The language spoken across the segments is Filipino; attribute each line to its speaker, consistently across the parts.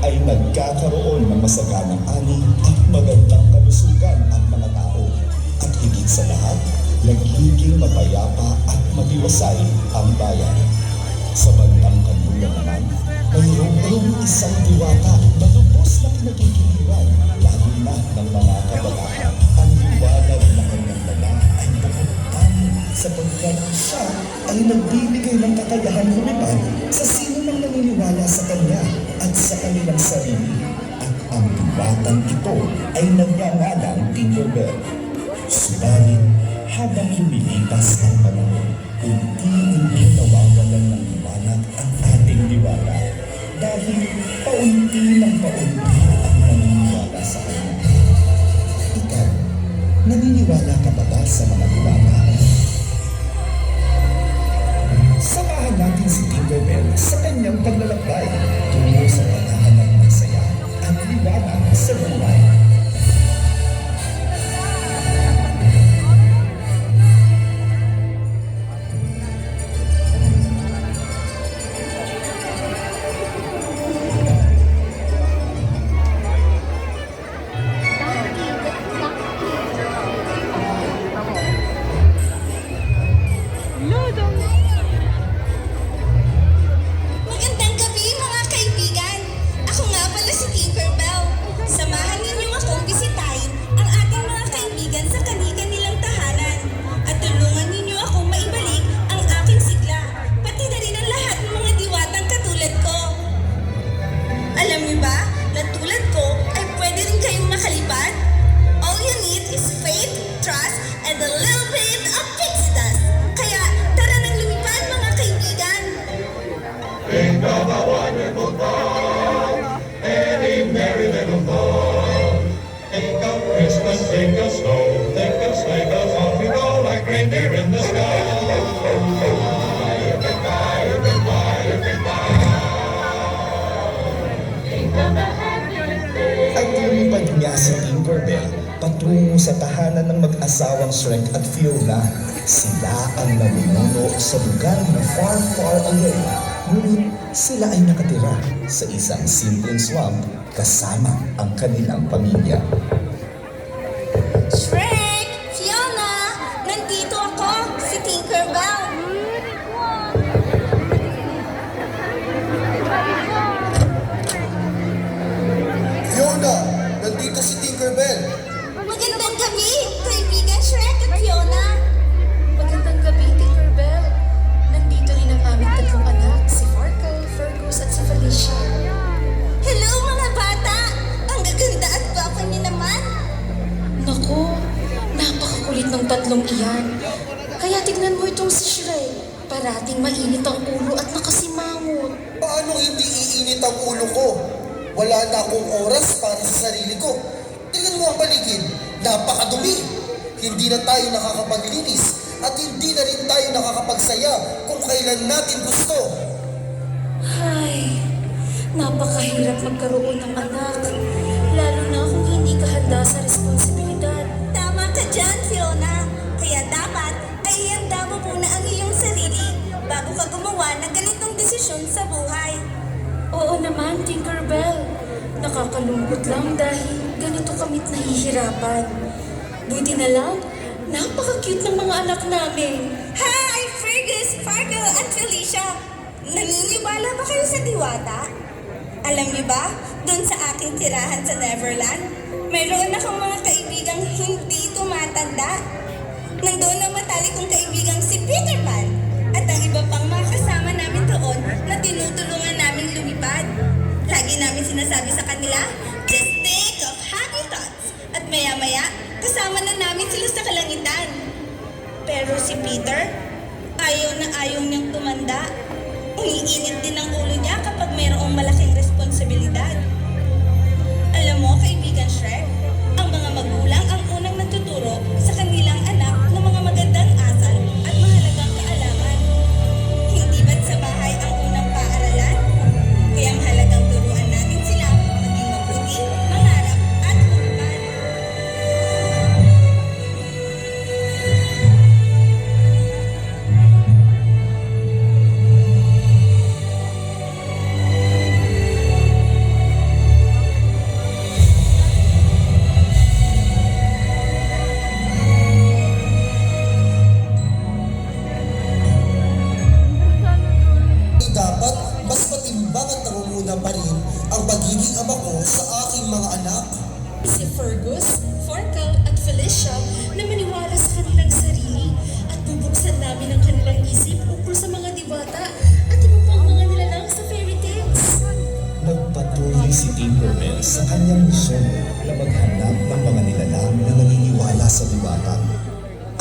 Speaker 1: ay nagkakaroon ng masaganang ani at magandang kalusugan ang mga tao. At higit sa lahat, nagiging mapayapa at matiwasay ang bayan. Sa bandang kanluran naman, mayroong isang diwata na lubos na pinagkikiliwan, lalo na ng mga kabataan. Ang liwanag na kanyang dala ay bukod sapagkat siya ay nagbibigay ng kakayahan lumipad sa sino mang naniniwala sa kanya at sa kanilang sarili. At ang diwatang ito ay nagngangalang Tinkerbell. Subalit, habang lumilipas ang panahon, unti-unti nawawalan ng liwanag ang ating diwata dahil paunti ng paunti ang naniniwala sa kanya. Ikaw, naniniwala ka ba sa mga diwata? Samahan natin si Tinkerbell sa kanyang paglalakbay tungo sa paghahanap ng saya at liwanag sa buhay.
Speaker 2: Magandang gabi mga kaibigan! Ako nga pala si Tinkerbell. Samahan ninyo akong bisitahin ang ating mga kaibigan sa kani-kanilang tahanan. At tulungan ninyo akong maibalik ang aking sigla, pati na rin ang lahat ng mga diwatang katulad ko. Alam niyo ba, na tulad ko ay pwede rin kayong makalipad? All you need is faith, trust, and a little bit of pixie dust. Kaya tara nang lumipad mga kaibigan!
Speaker 3: Think of a wonderful thought, any merry little thought. Think of Christmas, think of snow, think of sleigh bells, off we go like reindeer in the sky. You can fly, you can fly, you can fly. Think of the happiest day.
Speaker 1: At lumipad niya si Tinkerbell patungo sa tahanan ng mag-asawang Shrek at Fiona. Sila ang namumuno sa lugar na far, far away. Ngunit sila ay nakatira sa isang simpleng swamp kasama ang kanilang pamilya.
Speaker 2: Shrek! Fiona! Nandito ako, si Tinkerbell.
Speaker 4: Fiona, nandito si Tinkerbell.
Speaker 2: Magandang gabi, kaibigan Shrek at Fiona.
Speaker 5: Magandang gabi, Tinkerbell. Nandito rin ang aming tatlong anak, si Farkle, Fergus at si Felicia.
Speaker 2: Hello mga bata! Ang gaganda at gwapo niyo naman.
Speaker 5: Naku, napakakulit ng tatlong iyan. Kaya tignan mo itong si Shrek. Parating mainit ang ulo at nakasimangot.
Speaker 4: Paano hindi iinit ang ulo ko? Wala na akong oras para sa sarili ko. Tingnan mo ang paligid. Napakadumi. Hindi na tayo nakakapaglinis at hindi na rin tayo nakakapagsaya kung kailan natin gusto.
Speaker 5: Ay, napakahirap magkaroon ng anak. Lalo na kung hindi ka handa sa responsibilidad.
Speaker 2: Tama ka dyan, Fiona. Kaya dapat ay ihanda mo muna ang iyong sarili bago ka gumawa ng ganitong desisyon sa buhay.
Speaker 5: Oo naman, Tinkerbell. Nakakalungkot lang dahil ganito kamit nahihirapan. Buti na lang, napaka-cute ng mga anak namin.
Speaker 2: Hi, Fergus, Farkle at Felicia! Naniniwala ba kayo sa diwata? Alam niyo ba, doon sa aking tirahan sa Neverland, mayroon akong mga kaibigang hindi tumatanda. Nandoon ang matalik kong kaibigang si Peter Pan at ang iba pang mga kasama namin doon na tinutulungan namin lumipad. Lagi namin sinasabi sa kanila, just think of happy thoughts. At maya-maya, kasama na namin sila sa kalangitan. Pero si Peter, ayaw na ayaw niyang tumanda. Umiinit din ang ulo niya kapag mayroong malaking responsibilidad. Alam mo, kaibigan Shrek, ang mga magulang ang unang nagtuturo sa kanilang anak ng mga magandang asal at mahalagang kaalaman. Hindi ba't sa bahay ang unang paaralan? Kaya mahalagang turuan natin sila maging mabuti, mangarap at lumipad.
Speaker 4: na pa rin ang pagiging ama ko sa aking mga anak.
Speaker 5: Si Fergus, Farcal at Felicia na maniwala sa kanilang sarili at bubuksan namin ang kanilang isip ukol sa mga diwata at iba pang mga nilalang sa fairy tales.
Speaker 1: Nagpatuloy si Tinkerbell sa kanyang misyon na maghanap ng mga nilalang na naniniwala sa diwata.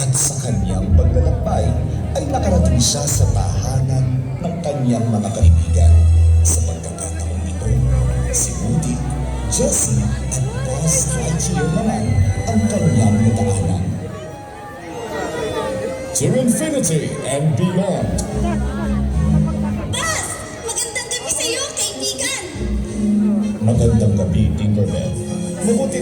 Speaker 1: At sa kanyang paglalakbay ay nakarating siya sa tahanan ng kanyang mga kaibigan. Sa pagkakataon ito, si Woody, Jessie at Buzz Lightyear naman ang kanyang nadaanan. To infinity and beyond.
Speaker 2: Buzz! Magandang gabi sa'yo, kaibigan!
Speaker 1: Magandang gabi, Tinkerbell. Mabuti